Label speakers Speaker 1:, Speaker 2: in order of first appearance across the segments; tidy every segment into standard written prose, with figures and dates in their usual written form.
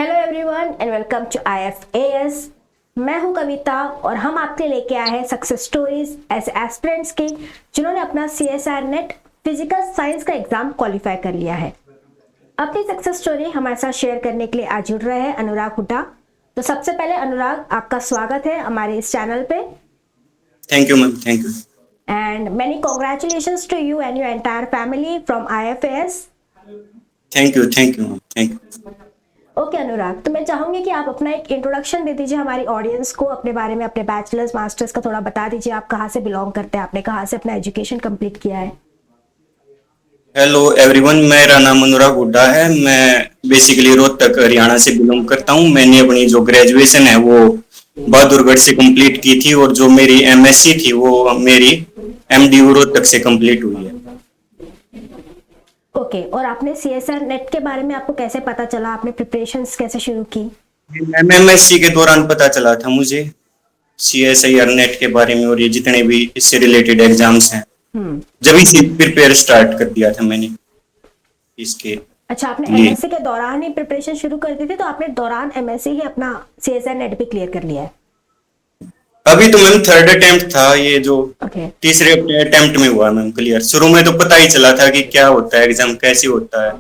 Speaker 1: Hello everyone and welcome to IFAS। मैं हूं कविता और हम आपके लेके आए हैं सक्सेस स्टोरीज ऐसे एस्पिरेंट्स की जिन्होंने अपना CSR नेट फिजिकल साइंस का एग्जाम क्वालिफाई कर लिया है। अपनी सक्सेस स्टोरी हमारे साथ शेयर करने के लिए आज जुड़ रहे हैं अनुराग हुड्डा। तो सबसे पहले अनुराग, आपका स्वागत है हमारे इस चैनल पे।
Speaker 2: Thank you ma'am, thank you.
Speaker 1: And many congratulations to you and your entire family from IFAS।
Speaker 2: Thank you, thank you ma'am, thank you.
Speaker 1: Okay Anurag, तो मैं चाहूंगी कि आप अपना एक इंट्रोडक्शन दे दीजिए हमारी ऑडियंस को अपने बारे में, अपने बैचलर्स मास्टर्स का थोड़ा बता दीजिए। आप कहाँ से बिलोंग करते हैं, आपने कहाँ से अपना एजुकेशन कंप्लीट किया है?
Speaker 2: हेलो एवरीवन, मेरा नाम अनुराग हुड्डा है। मैं बेसिकली रोहतक हरियाणा से बिलोंग करता हूँ। मैंने अपनी जो ग्रेजुएशन है वो बहादुरगढ़ से कंप्लीट की थी और जो मेरी MSc थी वो मेरी MDU रोहतक से कंप्लीट हुई है।
Speaker 1: ओके, और आपने CSR नेट के बारे में आपको कैसे पता चला, आपने प्रिपरेशंस कैसे शुरू की?
Speaker 2: MSc के दौरान पता चला था मुझे CSIR नेट के बारे में और ये जितने भी इससे रिलेटेड एग्जाम्स हैं, जब से प्रिपेयर स्टार्ट कर दिया था मैंने इसके।
Speaker 1: अच्छा, आपने MSc के दौरान ही प्रिपरेशन शुरू कर दी थी, तो आपने दौरान MSc ही अपना CSR नेट भी क्लियर कर लिया है?
Speaker 2: अभी तो मैम थर्ड अटेम्प्ट था, ये जो
Speaker 1: ओके।
Speaker 2: तीसरे अटेम्प्ट में हुआ मैम क्लियर। शुरू में तो पता ही चला था कि क्या होता है, एग्जाम कैसे होता है।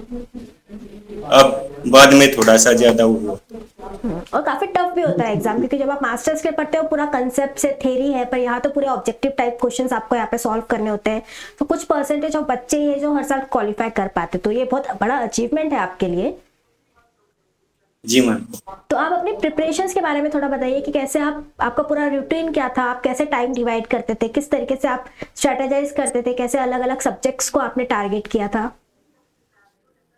Speaker 2: अब बाद में थोड़ा सा ज्यादा हुआ।
Speaker 1: और काफी टफ भी होता है एग्जाम, क्योंकि जब आप मास्टर्स के पढ़ते हो पूरा कंसेप्ट से थ्योरी है, पर यहाँ तो पूरे ऑब्जेक्टिव टाइप क्वेश्चंस आपको यहाँ पे सॉल्व करने होते हैं। तो कुछ परसेंटेज ऑफ बच्चे ही है जो हर साल क्वालिफाई कर पाते, तो ये बहुत बड़ा अचीवमेंट है आपके लिए।
Speaker 2: जी मैम।
Speaker 1: तो आप अपनी प्रिपरेशंस के बारे में थोड़ा बताइए कि कैसे आपका पूरा रूटीन क्या था, आप कैसे टाइम डिवाइड करते थे, किस तरीके से आप स्ट्रेटेजाइज करते थे, कैसे अलग अलग सब्जेक्ट्स को आपने टारगेट किया था?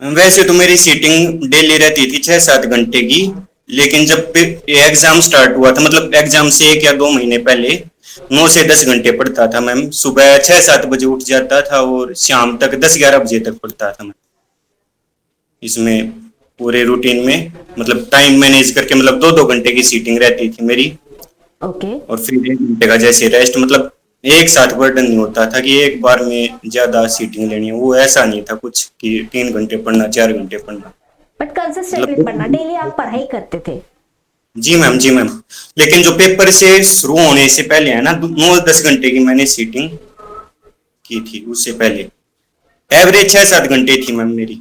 Speaker 2: वैसे तो मेरी सीटिंग डेली रहती थी 6-7 घंटे की, लेकिन जब एग्जाम स्टार्ट हुआ था, मतलब एग्जाम से 1 या 2 महीने पहले 9 से 10 घंटे पढ़ता था मैम। सुबह 6-7 बजे उठ जाता था और शाम तक 10-11 बजे तक पढ़ता था मैं। इसमें पूरे रूटीन में मतलब टाइम मैनेज करके, मतलब 2-2 घंटे की सीटिंग रहती थी मेरी।
Speaker 1: ओके।
Speaker 2: और फिर 1 घंटे का जैसे रेस्ट, मतलब एक साथ बर्डन नहीं होता था कि एक बार में ज्यादा सीटिंग लेनी है। वो ऐसा नहीं था कुछ कि 3 घंटे पढ़ना, 4 घंटे पढ़ना।
Speaker 1: बट कंसिस्टेंटली पढ़ना, डेली आप पढ़ाई करते थे?
Speaker 2: जी मैम, जी मैम। लेकिन जो पेपर से शुरू होने से पहले है ना, 9-10 घंटे की मैंने सीटिंग की थी। उससे पहले एवरेज 6-7 घंटे थी मैम मेरी।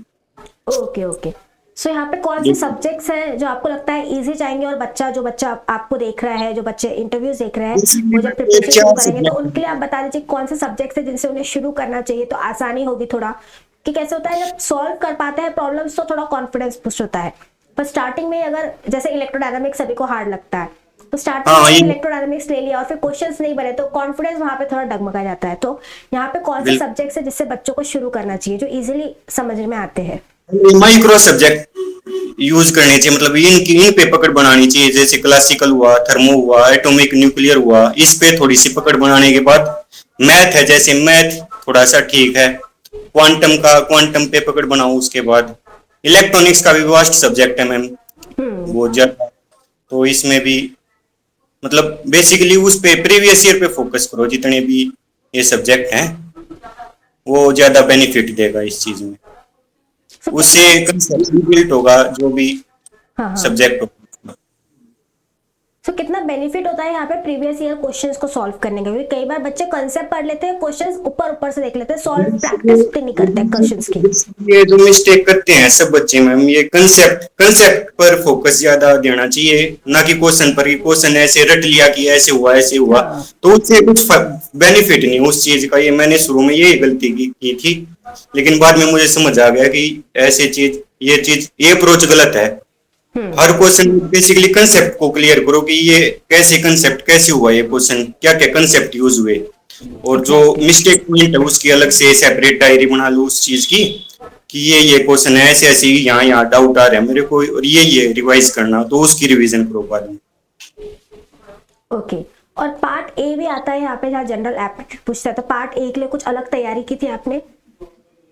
Speaker 1: Okay okay. सो यहाँ पे कौन से सब्जेक्ट्स हैं जो आपको लगता है इजी जाएंगे, और जो बच्चा आपको देख रहा है, जो बच्चे इंटरव्यूज देख रहे हैं, वो जब प्रिपरेशन शुरू करेंगे तो उनके लिए आप बता दीजिए कौन से सब्जेक्ट्स हैं जिनसे उन्हें शुरू करना चाहिए, तो आसानी होगी थोड़ा। कि कैसे होता है जब सॉल्व कर पाते हैं प्रॉब्लम्स तो थोड़ा कॉन्फिडेंस बूस्ट होता है, पर स्टार्टिंग में अगर जैसे इलेक्ट्रोडायनामिक्स सभी को हार्ड लगता है, तो स्टार्टिंग में इलेक्ट्रोडायनामिक्स ले लिया और फिर क्वेश्चंस नहीं बने तो कॉन्फिडेंस वहां पे थोड़ा डगमगा जाता है। तो यहाँ पे कौन से सब्जेक्ट्स है जिससे बच्चों को शुरू करना चाहिए, जो इजीली समझ में आते हैं?
Speaker 2: माइक्रो सब्जेक्ट यूज करने चाहिए, मतलब इन पे पकड़ बनानी चाहिए। जैसे क्लासिकल हुआ, थर्मो हुआ, एटॉमिक न्यूक्लियर हुआ, इस पे थोड़ी सी पकड़ बनाने के बाद मैथ है, जैसे मैथ थोड़ा सा ठीक है। क्वांटम पे पकड़ बनाओ। उसके बाद इलेक्ट्रॉनिक्स का भी वास्ट सब्जेक्ट है मैम, वो ज्यादा। तो इसमें भी मतलब बेसिकली उस पे प्रीवियस ईयर पे फोकस करो। जितने भी ये सब्जेक्ट हैं वो ज्यादा बेनिफिट देगा इस चीज में। उससे कंसेप्ट बिल्ट होगा जो भी सब्जेक्ट होगा।
Speaker 1: तो कितना बेनिफिट होता है यहाँ पे प्रीवियस ईयर क्वेश्चंस को सॉल्व करने का? क्योंकि कई बार बच्चे कंसेप्ट पढ़ लेते हैं, क्वेश्चंस ऊपर ऊपर से देख लेते हैं, सॉल्व प्रैक्टिस भी नहीं करते क्वेश्चंस की।
Speaker 2: ये जो मिस्टेक करते हैं सब बच्चे मैम, ये कंसेप्ट पर फोकस ज्यादा देना चाहिए, ना कि क्वेश्चन पर। क्वेश्चन ऐसे रट लिया कि ऐसे हुआ ऐसे हुआ, तो उससे कुछ बेनिफिट नहीं उस चीज का। ये मैंने शुरू में यही गलती की थी, लेकिन बाद में मुझे समझ आ गया कि ऐसे चीज ये अप्रोच गलत है। हर क्वेश्चन बेसिकली कंसेप्ट को क्लियर करो कि ये कैसे कंसेप्ट कैसे हुआ, ये क्वेश्चन क्या क्या कंसेप्ट यूज हुए। और जो मिस्टेक पॉइंट है उसकी अलग से सेपरेट डायरी बना लो उस चीज की, कि ये क्वेश्चन है ऐसे ऐसे, यहाँ डाउट आ रहा है मेरे को और ये रिवाइज करना, तो उसकी रिवीजन करो बाद में।
Speaker 1: ओके। और पार्ट ए भी आता है यहाँ पे, जहाँ जनरल एप्टीट्यूड पूछता है, तो पार्ट ए के लिए कुछ अलग तैयारी की थी आपने?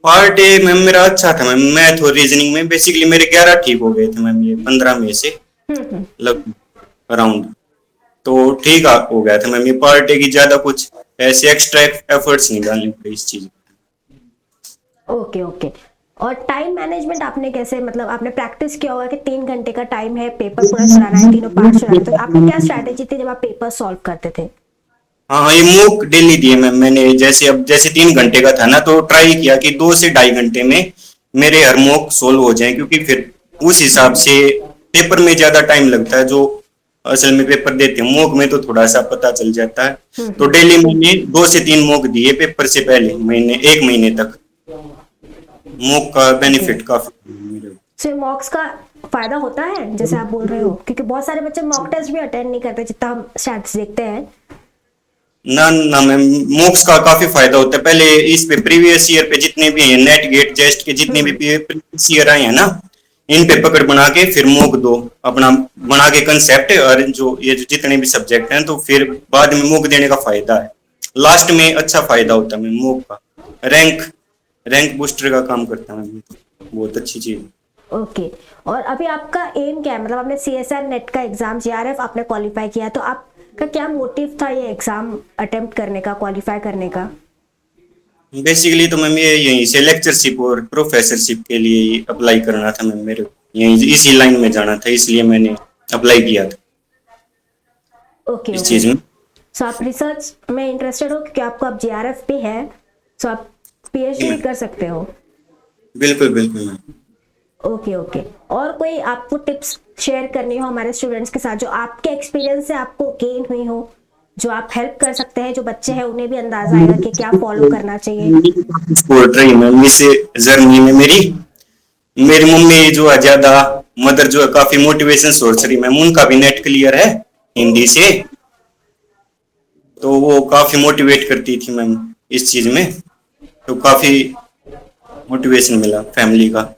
Speaker 2: पार्ट ए मैम मेरा अच्छा था मैम। मैथ और रीजनिंग में बेसिकली मेरे 11 ठीक हो गए थे मैम, ये 15 में से लगभग अराउंड। तो ठीक हो गया था मैम। ये पार्ट ए की ज्यादा कुछ ऐसे एक्स्ट्रा एफर्ट्स नहीं डालने पड़े इस चीज।
Speaker 1: Okay okay. और टाइम मैनेजमेंट आपने कैसे, मतलब आपने प्रैक्टिस किया होगा कि 3 घंटे का टाइम है, पेपर पूरा कराना है, तीनों पार्ट कराना है, तो आपकी क्या स्ट्रैटेजी थी जब आप पेपर सॉल्व करते थे?
Speaker 2: हाँ हाँ, ये मॉक डेली दिए मैंने। जैसे अब जैसे 3 घंटे का था ना, तो ट्राई किया कि 2 से ढाई घंटे में मेरे हर मॉक सोल्व हो जाए, क्योंकि फिर उस हिसाब से पेपर में ज्यादा टाइम लगता है। जो असल में पेपर देते हैं मॉक में तो थोड़ा सा पता चल जाता है। तो
Speaker 1: हम्म।
Speaker 2: डेली मैंने 2 से 3 मॉक दिए पेपर से पहले, महीने 1 महीने तक। मॉक का
Speaker 1: ओके,
Speaker 2: बेनिफिट काफी मेरे को।
Speaker 1: सो मॉक्स का फायदा होता है जैसे आप बोल रहे हो, क्योंकि बहुत सारे बच्चे मॉक टेस्ट भी अटेंड नहीं करते जितना हम स्टैट्स देखते हैं।
Speaker 2: ना ना मैम, मोक्स का काफी फायदा होता है। पहले इस पे प्रीवियस ईयर पे जितने भी हैं, नेट गेट जेस्ट के जितने भी
Speaker 1: हम्म।
Speaker 2: प्रीवियस ईयर आए हैं ना, इन पे पकड़ बना के फिर मोक दो अपना, बना के कंसेप्ट और जो ये जो जितने भी सब्जेक्ट हैं, तो फिर बाद में मोक देने का फायदा है। लास्ट में अच्छा फायदा होता है मैम मोक का। रैंक रैंक बूस्टर का काम करता है मैम, बहुत अच्छी चीज है।
Speaker 1: ओके, और अभी आपका एम क्या है, मतलब आपने CSR नेट का एग्जाम, JRF आपने क्वालिफाई किया, तो आपका क्या मोटिव था ये एग्जाम अटेम्प्ट करने का, क्वालिफाई करने का?
Speaker 2: बेसिकली तो मैम ये यहीं से लेक्चरशिप और प्रोफेसरशिप के लिए अप्लाई करना था मैम, मेरे को यहीं इसी लाइन में जाना था, इसलिए मैंने अप्लाई किया था
Speaker 1: ओके
Speaker 2: इस
Speaker 1: ओके।
Speaker 2: चीज में।
Speaker 1: सो आप रिसर्च में इंटरेस्टेड हो, क्योंकि आपको अब JRF भी है, सो आप PhD भी कर सकते हो।
Speaker 2: बिल्कुल बिल्कुल मैम।
Speaker 1: Okay okay. और कोई आपको टिप्स शेयर करनी हो हमारे स्टूडेंट्स के साथ, जो आपके एक्सपीरियंस से आपको गेन हुई हो, जो आप हेल्प कर सकते हैं, जो बच्चे हैं उन्हें भी अंदाजा आएगा कि क्या फॉलो करना चाहिए?
Speaker 2: सपोर्ट रही मैम इस जर्नी में मेरी। मेरी मम्मी जो है ज्यादा, मदर जो है काफी मोटिवेशन सोर्स रही मैम। उनका भी नेट क्लियर है हिंदी से, तो वो काफी मोटिवेट करती थी मैम इस चीज में। तो काफी मोटिवेशन मिला फैमिली का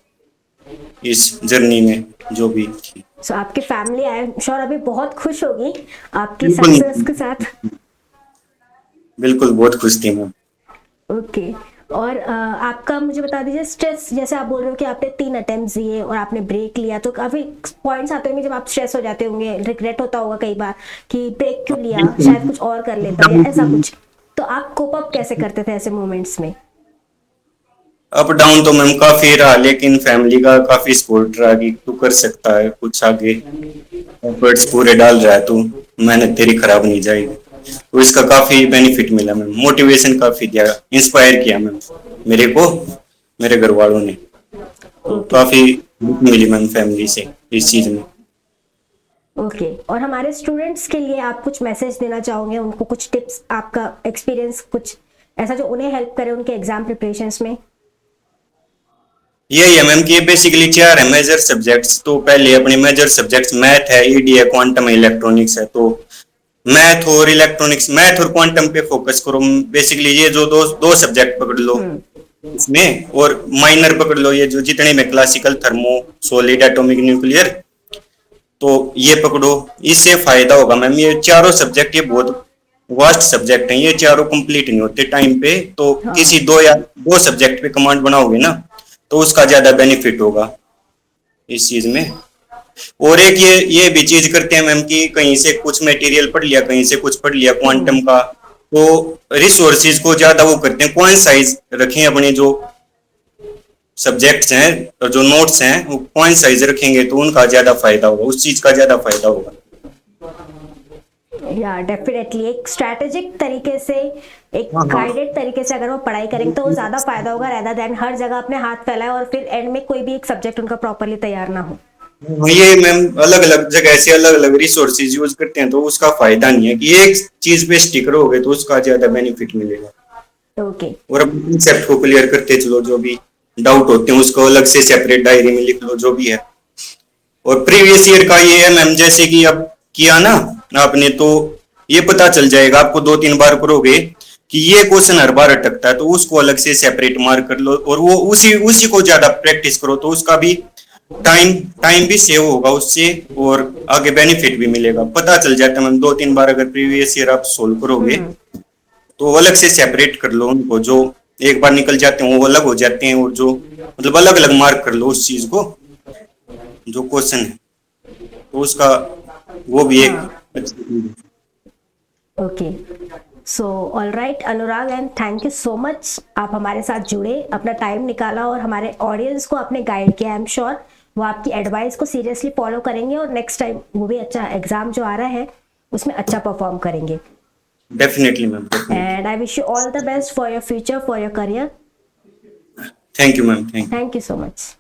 Speaker 2: इस जर्नी में जो भी थी।
Speaker 1: सो आपकी फैमिली आई एम श्योर अभी बहुत खुश होगी आपकी
Speaker 2: बिल्कुल
Speaker 1: सक्सेस के साथ।
Speaker 2: बिल्कुल, बहुत खुश थी मैम।
Speaker 1: ओके। और आपका मुझे बता दीजिए स्ट्रेस, जैसे आप बोल रहे हो कि आपने 3 अटेम्प्ट दिए और आपने ब्रेक लिया, तो काफी पॉइंट्स आते होंगे जब आप स्ट्रेस हो जाते होंगे, रिग्रेट होता होगा कई बार कि ब्रेक क्यों लिया, शायद कुछ और कर लेता या ऐसा कुछ, तो आप कोप अप कैसे करते थे ऐसे मोमेंट्स में?
Speaker 2: अप डाउन तो मैम काफी रहा, लेकिन फैमिली का काफी सपोर्ट रहा कि तू कर सकता है कुछ आगे, एफर्ट्स पूरे डाल रहा है तू, मेहनत तेरी खराब नहीं जाएगी। तो इसका काफी बेनिफिट मिला मैम, मोटिवेशन काफी दिया, इंस्पायर किया मैम मेरे को, मेरे घर वालों ने। तो
Speaker 1: ओके
Speaker 2: काफी हेल्प मिली मैम फैमिली से इस चीज में।
Speaker 1: ओके। और हमारे स्टूडेंट्स के लिए आप कुछ मैसेज देना चाहोगे उनको, कुछ टिप्स, आपका एक्सपीरियंस कुछ ऐसा जो उन्हें हेल्प करे उनके एग्जाम प्रिपरेशंस में?
Speaker 2: यही है मैम कि ये बेसिकली 4 है मेजर सब्जेक्ट्स। तो पहले अपने मेजर सब्जेक्ट्स मैथ है, ईडी है, क्वांटम है, इलेक्ट्रॉनिक्स है। तो मैथ और इलेक्ट्रॉनिक्स, मैथ और क्वांटम पे फोकस करो बेसिकली। ये जो दो दो सब्जेक्ट पकड़ लो
Speaker 1: हम्म।
Speaker 2: इसमें, और माइनर पकड़ लो ये जो जितने में classical, thermo, solid, atomic, nuclear, तो ये पकड़ो। इससे फायदा होगा मैम। ये चारों सब्जेक्ट ये बहुत वास्ट सब्जेक्ट हैं, ये चारों कंप्लीट नहीं होते टाइम पे। तो
Speaker 1: हाँ
Speaker 2: किसी दो या दो सब्जेक्ट पे कमांड बनाओगे ना, तो उसका ज्यादा बेनिफिट होगा इस चीज में। और एक ये भी चीज करते हैं मैम कि कहीं से कुछ मटेरियल पढ़ लिया, कहीं से कुछ पढ़ लिया क्वांटम का, तो रिसोर्सेज को ज्यादा वो करते हैं, कौन साइज रखें अपने जो सब्जेक्ट्स हैं और जो नोट्स हैं वो कौन साइज रखेंगे, तो उनका ज्यादा फायदा होगा, उस चीज का ज्यादा फायदा होगा।
Speaker 1: या डेफिनेटली एक स्ट्रैटेजिक तरीके से, एक
Speaker 2: हाँ हाँ।
Speaker 1: गाइडेड तरीके से अगर वो पढ़ाई करेंगे तो वो ज्यादा फायदा होगा, रेदर देन हर जगह अपने हाथ फैलाए और फिर एंड में कोई भी एक सब्जेक्ट उनका प्रॉपरली तैयार ना हो।
Speaker 2: ये मैम अलग अलग जगह से अलग अलग रिसोर्सेज यूज करते हैं, तो उसका फायदा नहीं है कि एक चीज पे स्टिक रहोगे, तो उसका ज्यादा बेनिफिट मिलेगा।
Speaker 1: ओके
Speaker 2: और अपने कंसेप्ट को क्लियर करते चलो, जो भी डाउट होते हैं उसको अलग से सेपरेट डायरी में लिख लो जो भी है। और प्रीवियस ईयर का ये है मैम, जैसे कि अब किया ना आपने, तो ये पता चल जाएगा आपको 2-3 बार करोगे कि ये क्वेश्चन हर बार अटकता है, तो उसको अलग से सेपरेट मार्क कर लो और वो उसी उसी को ज्यादा प्रैक्टिस करो, तो उसका भी टाइम टाइम भी सेव होगा उससे, और आगे बेनिफिट भी मिलेगा। पता चल जाता है मैम 2-3 बार अगर प्रीवियस ईयर आप सोल्व करोगे, तो अलग से सेपरेट कर लो उनको। जो एक बार निकल जाते हैं वो अलग हो जाते हैं, और जो मतलब अलग अलग मार्क कर लो उस चीज को, जो क्वेश्चन है, तो उसका वो भी एक
Speaker 1: हाँ
Speaker 2: अच्छी चीज है।
Speaker 1: Okay. So all right Anurag, and thank you so much, आप हमारे साथ जुड़े, अपना टाइम निकाला और हमारे ऑडियंस को आपने गाइड किया। आई एम श्योर वो आपकी एडवाइस को सीरियसली फॉलो करेंगे और नेक्स्ट टाइम वो भी अच्छा एग्जाम जो आ रहा है उसमें अच्छा परफॉर्म करेंगे।
Speaker 2: Definitely ma'am,
Speaker 1: and I wish you all the best for your future, for your career.
Speaker 2: Thank you ma'am, thank you.
Speaker 1: Thank you so much.